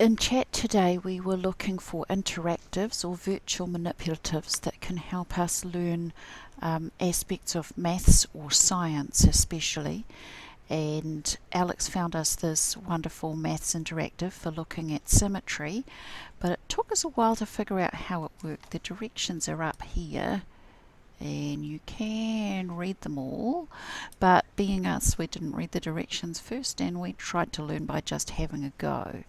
In chat today we were looking for interactives or virtual manipulatives that can help us learn aspects of maths or science especially, and Alex found us this wonderful maths interactive for looking at symmetry, but it took us a while to figure out how it worked. The directions are up here and you can read them all, but being us, we didn't read the directions first and we tried to learn by just having a go.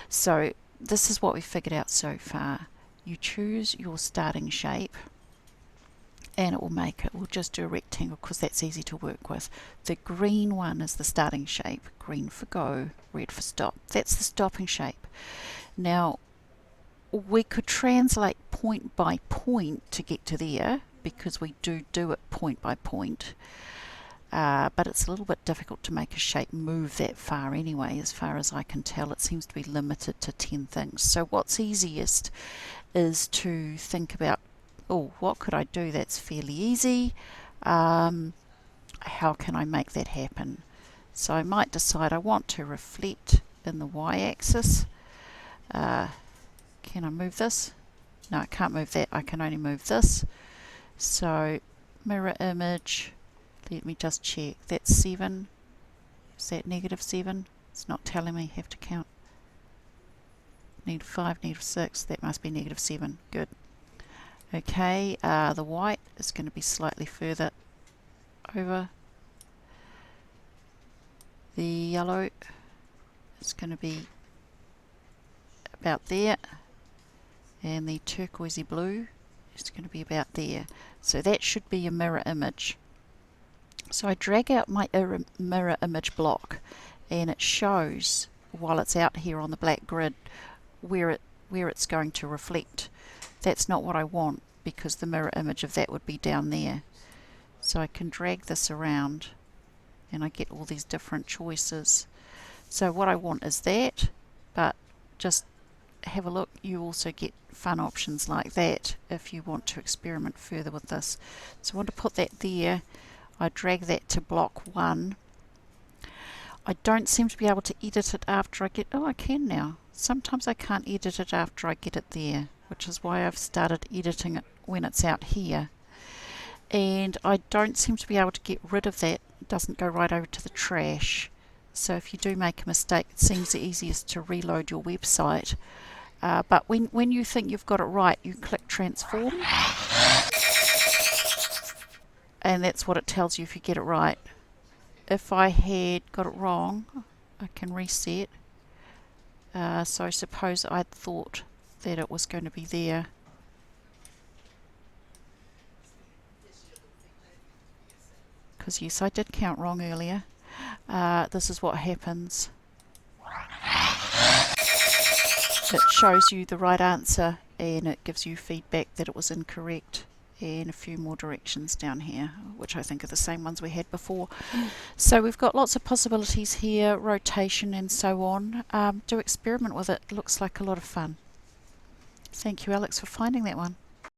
So this is what we figured out so far. You choose your starting shape and it will just do a rectangle because that's easy to work with. The green one is the starting shape, green for go, red for stop. That's the stopping shape. Now we could translate point by point to get to there because we do it point by point. But it's a little bit difficult to make a shape move that far anyway. As far as I can tell, it seems to be limited to 10 things. So what's easiest is to think about, oh, what could I do that's fairly easy? How can I make that happen? So I might decide I want to reflect in the y-axis. Can I move this? No, I can't move that. I can only move this. So mirror image. Let me just check. That's 7. Is that -7? It's not telling me. Have to count. -5, -6. That must be -7. Good. Okay, the white is going to be slightly further over. The yellow is going to be about there. And the turquoisey blue is going to be about there. So that should be a mirror image. So I drag out my mirror image block and it shows, while it's out here on the black grid, where it's going to reflect. That's not what I want because the mirror image of that would be down there. So I can drag this around and I get all these different choices. So what I want is that, but just have a look. You also get fun options like that if you want to experiment further with this. So I want to put that there. I drag that to block 1. I don't seem to be able to edit it after I get... Oh, I can now. Sometimes I can't edit it after I get it there, which is why I've started editing it when it's out here. And I don't seem to be able to get rid of that. It doesn't go right over to the trash. So if you do make a mistake, it seems the easiest to reload your website. But when you think you've got it right, you click transform. And that's what it tells you if you get it right. If I had got it wrong, I can reset. So I suppose I'd thought that it was going to be there. Because yes, I did count wrong earlier. This is what happens. It shows you the right answer and it gives you feedback that it was incorrect. And a few more directions down here, which I think are the same ones we had before. So we've got lots of possibilities here, rotation and so on. Do experiment with it. Looks like a lot of fun. Thank you, Alex, for finding that one.